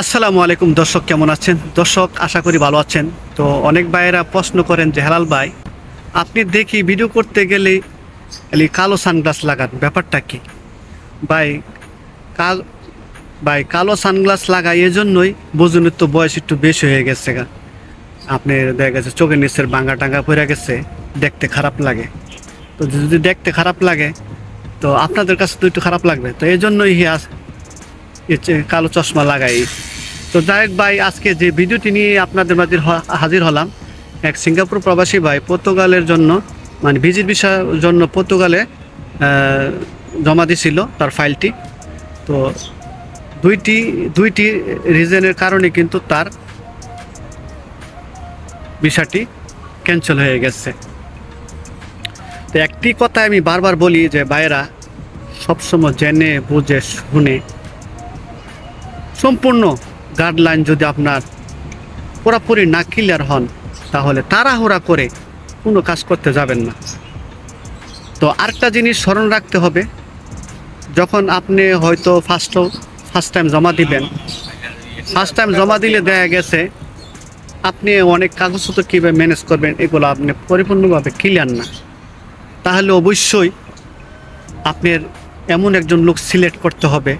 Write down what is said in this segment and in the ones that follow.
আসসালামু আলাইকুম দর্শক, কেমন আছেন? দর্শক, আশা করি ভালো আছেন। তো অনেক ভাইয়েরা প্রশ্ন করেন যে হেলাল ভাই, আপনি দেখি ভিডিও করতে গেলে খালি কালো সানগ্লাস লাগান, ব্যাপারটা কি? ভাই কাল ভাই কালো সানগ্লাস লাগাই এজন্যই, বুঝুন তো বয়স একটু বেশি হয়ে গেছে গা। আপনি দেখা গেছে চোখের নিচের ভাঙা টাঙ্গা পড়ে গেছে, দেখতে খারাপ লাগে। তো যদি দেখতে খারাপ লাগে তো আপনাদের কাছে তো একটু খারাপ লাগবে, তো এই জন্যই কালো চশমা লাগাই। তো যাই হোক ভাই, আজকে যে ভিডিওটি নিয়ে আপনাদের মাঝে হাজির হলাম, এক সিঙ্গাপুর প্রবাসী ভাই পর্তুগালের জন্য, মানে ভিজিট ভিসার জন্য পর্তুগালে জমা দিছিল তার ফাইলটি। তো দুইটি দুইটি রিজনের কারণে কিন্তু তার ভিসাটি ক্যান্সেল হয়ে গেছে। তো একটি কথা আমি বারবার বলি যে ভাইয়েরা, সবসময় জেনে বুঝে শুনে সম্পূর্ণ গাইডলাইন যদি আপনার পুরোপুরি না ক্লিয়ার হন, তাহলে তাড়াহুড়া করে কোনো কাজ করতে যাবেন না। তো আরেকটা জিনিস স্মরণ রাখতে হবে, যখন আপনি হয়তো ফার্স্ট টাইম জমা দিবেন, ফার্স্ট টাইম জমা দিলে দেখা গেছে আপনি অনেক কাগজপত্র কীভাবে ম্যানেজ করবেন এগুলো আপনি পরিপূর্ণভাবে ক্লিয়ার না, তাহলে অবশ্যই আপনার এমন একজন লোক সিলেক্ট করতে হবে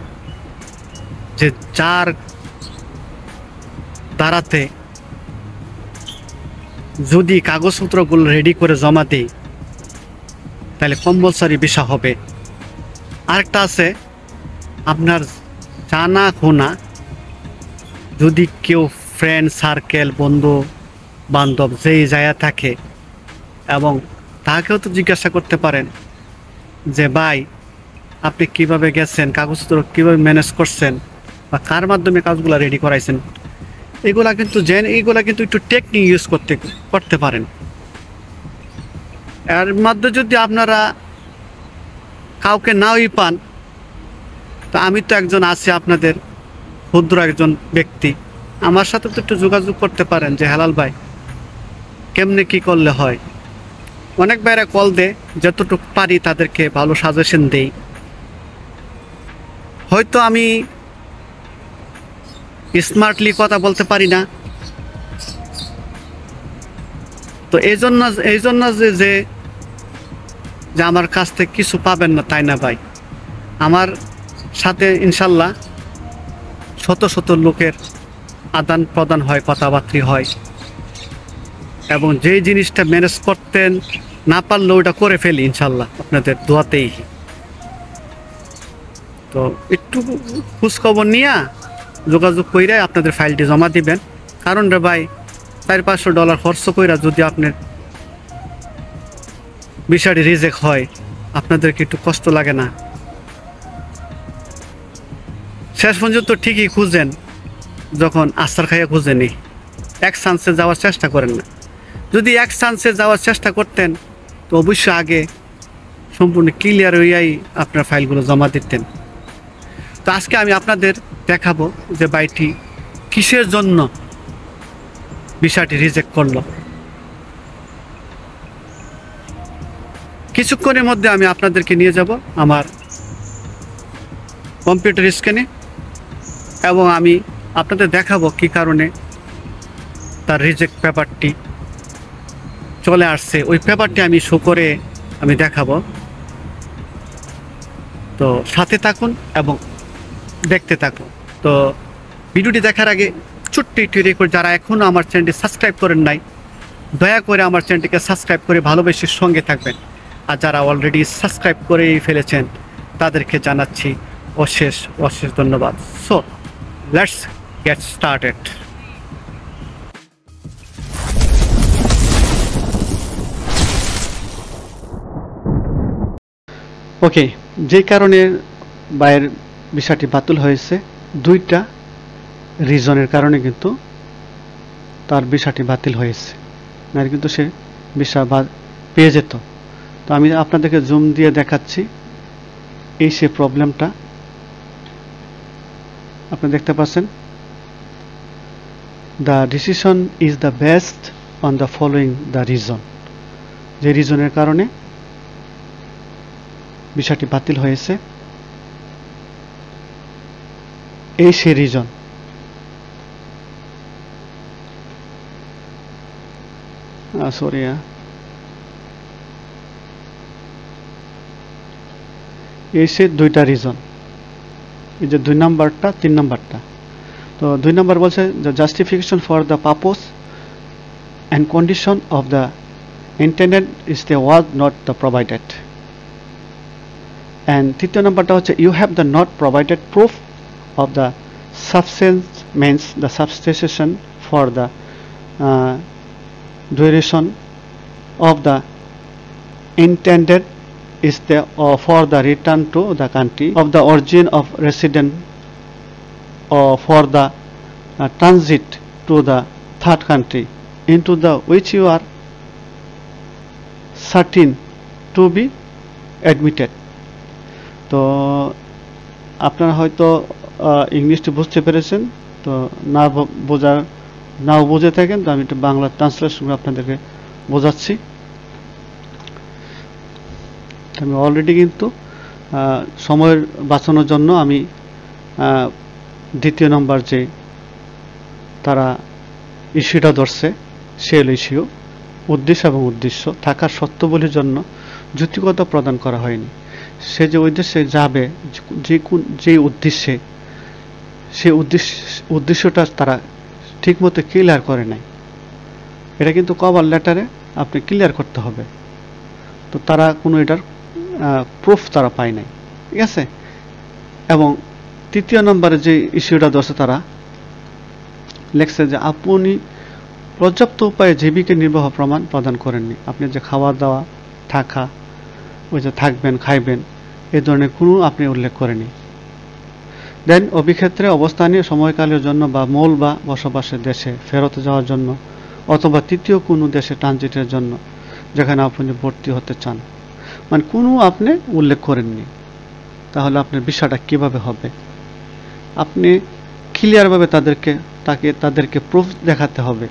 যে যার দ্বারাতে যদি কাগজপত্রগুলো রেডি করে জমা দিই তাহলে কম্পালসারি ভিসা হবে। আরেকটা আছে, আপনার জানা শোনা যদি কেউ ফ্রেন্ড সার্কেল, বন্ধু বান্ধব যেই জায়গা থাকে, এবং তাকেও তো জিজ্ঞাসা করতে পারেন যে ভাই আপনি কিভাবে গেছেন, কাগজপত্র কীভাবে ম্যানেজ করছেন, বা কার মাধ্যমে কাজগুলো রেডি করাইছেন। এগুলা কিন্তু একটু টেকনিক ইউজ করতে পারেন। এর মধ্যে যদি আপনারা কাউকে নাওই পান, তো আমি তো একজন আছি আপনাদের ক্ষুদ্র একজন ব্যক্তি, আমার সাথে তো একটু যোগাযোগ করতে পারেন যে হেলাল ভাই কেমনে কি করলে হয়। অনেক বাইরে কল দেয়, যতটুকু পারি তাদেরকে ভালো সাজেশন দেই। হয়তো আমি স্মার্টলি কথা বলতে পারি না, তো এই জন্য যে আমার কাছ থেকে কিছু পাবেন না তাই না ভাই। আমার সাথে ইনশাল্লাহ শত শত লোকের আদান প্রদান হয়, কথাবার্তা হয়, এবং যেই জিনিসটা ম্যানেজ করতেন না পারলেও ওটা করে ফেলি ইনশাল্লাহ আপনাদের দোয়াতেই। তো একটু খোঁজখবর নিয়ে যোগাযোগ কইরা আপনাদের ফাইলটি জমা দিবেন। কারণ রে ভাই, $400-500 খরচ কইরা যদি আপনার বিষয়টি রিজেক্ট হয়, আপনাদেরকে একটু কষ্ট লাগে না? শেষ পর্যন্ত ঠিকই খুঁজেন, যখন আস্তার খাইয়া খুঁজেনি, এক চান্সে যাওয়ার চেষ্টা করেন না। যদি এক চান্সে যাওয়ার চেষ্টা করতেন তো অবশ্যই আগে সম্পূর্ণ ক্লিয়ার হইয়াই আপনার ফাইলগুলো জমা দিতেন। তো আজকে আমি আপনাদের দেখাবো যে ভাইটি কিসের জন্য বিষয়টি রিজেক্ট করলো। কিছুক্ষণের মধ্যে আমি আপনাদেরকে নিয়ে যাব আমার কম্পিউটার স্ক্রিনে, এবং আমি আপনাদের দেখাবো কি কারণে তার রিজেক্ট পেপারটি চলে আসছে। ওই পেপারটি আমি শো করে আমি দেখাবো। তো সাথে থাকুন এবং দেখতে থাকুন। তো ভিডিওটি দেখার আগে ছোট্ট একটি রিকোয়েস্ট, যারা এখনও আমার চ্যানেলটি সাবস্ক্রাইব করেন নাই, দয়া করে আমার চ্যানেলটিকে সাবস্ক্রাইব করে ভালোবেসে সঙ্গে থাকবেন। আর যারা অলরেডি সাবস্ক্রাইব করেই ফেলেছেন তাদেরকে জানাচ্ছি অশেষ অশেষ ধন্যবাদ। So let's get started. Okay, যে কারণে বাইরের বিষয়টি বাতিল হয়েছে, দুইটা রিজনের কারণে কিন্তু তার বিষয়টি বাতিল হয়েছে, না কিন্তু সে বিষয় পেয়ে যেত। তো আমি আপনাদেরকে জুম দিয়ে দেখাচ্ছি, এই সে প্রবলেমটা আপনি দেখতে পাচ্ছেন। The decision is the best on the following the reason. যে রিজনের কারণে বিষয়টি বাতিল হয়েছে, এই সে রিজন। সরি, এই সে দুইটা রিজন, এই যে 2 নাম্বারটা 3 নাম্বারটা। তো 2 নাম্বার বলছে the justification for the purpose and condition of the intended is the was not the provided. And তৃতীয় নাম্বারটা হচ্ছে you have the not provided proof of the substance means the substitution for the duration of the intended is the for the return to the country of the origin of resident or for the transit to the third country into the which you are certain to be admitted. তো আপনারা হয়তো ইংলিশটি বুঝতে পেরেছেন, তো নাও বুঝে থাকেন তো আমি একটু বাংলা ট্রান্সলেশন আপনাদেরকে বোঝাচ্ছি। আমি অলরেডি কিন্তু সময় বাঁচানোর জন্য আমি দ্বিতীয় নম্বর যে তারা ইস্যুটা ধরছে সেল ইস্যু, উদ্দেশ্য এবং উদ্দেশ্য থাকার সত্যবলির জন্য যুক্তিকতা প্রদান করা হয়নি। সে যে উদ্দেশ্যে যাবে, যে উদ্দেশ্যে, সেই উদ্দেশ্যটা তারা ঠিকমতো ক্লিয়ার করে নাই। এটা কিন্তু কভার লেটারে আপনি ক্লিয়ার করতে হবে। তো তারা কোনো এটার প্রুফ তারা পায় নাই, ঠিক আছে। এবং তৃতীয় নম্বরে যে ইস্যুটা ধরছে তারা লেখছে যে আপনি পর্যাপ্ত উপায়ে জীবিকা নির্বাহ প্রমাণ প্রদান করেননি। আপনি যে খাওয়া দাওয়া, থাকা, ওই যে থাকবেন, খাইবেন, এই ধরনের কোনো আপনি উল্লেখ করেনি। দেন অভিক্ষেত্রে অবস্থানীয় সময়কালের জন্য বা মূল বা বসবাসের দেশে ফেরত যাওয়ার জন্য অথবা তৃতীয় কোনো দেশে ট্রানজিটের জন্য যেখানে আপনি ভর্তি হতে চান, মানে কোনো আপনি উল্লেখ করেননি। তাহলে আপনার বিষয়টা কিভাবে হবে? আপনি ক্লিয়ারভাবে তাদেরকে প্রুফ দেখাতে হবে,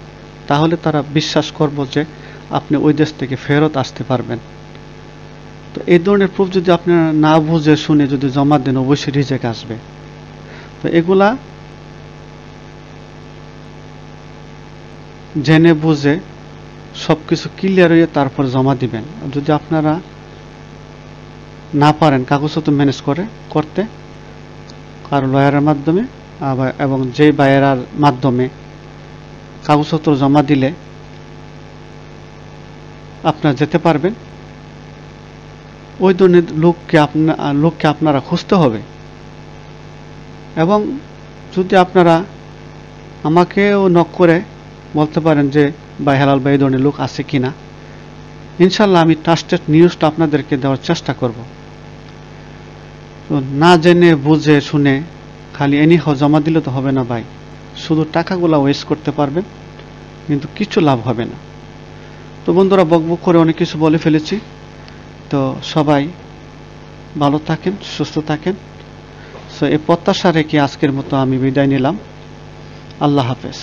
তাহলে তারা বিশ্বাস করবে যে আপনি ওই দেশ থেকে ফেরত আসতে পারবেন। তো এই ধরনের প্রুফ যদি আপনারা না বুঝে শুনে যদি জমা দেন, অবশ্যই রিজেক্ট আসবে। তো এগুলা জেনে বুঝে সবকিছু ক্লিয়ার হয়ে তারপর জমা দিবেন। যদি আপনারা না পারেন কাগজপত্র ম্যানেজ করতে কারো লয়ারের মাধ্যমে এবং যে বায়েরার মাধ্যমে কাগজপত্র জমা দিলে আপনারা যেতে পারবেন, ওই ধরনের লোককে আপনারা খুঁজতে হবে। এবং যদি আপনারা আমাকেও নক করে বলতে পারেন যে ভাই হেলাল ভাই এই ধরনের লোক আছে কিনা, ইনশাল্লাহ আমি ট্রাস্টেড নিউজটা আপনাদেরকে দেওয়ার চেষ্টা করব। তো না জেনে বুঝে শুনে খালি এনিহাও জমা দিলে তো হবে না ভাই, শুধু টাকাগুলো ওয়েস্ট করতে পারবেন কিন্তু কিছু লাভ হবে না। তো বন্ধুরা, বকবক করে অনেক কিছু বলে ফেলেছি। তো সবাই ভালো থাকেন, সুস্থ থাকেন। সো এই প্রত্যাশা রেখে আজকের মতো আমি বিদায় নিলাম। আল্লাহ হাফেজ।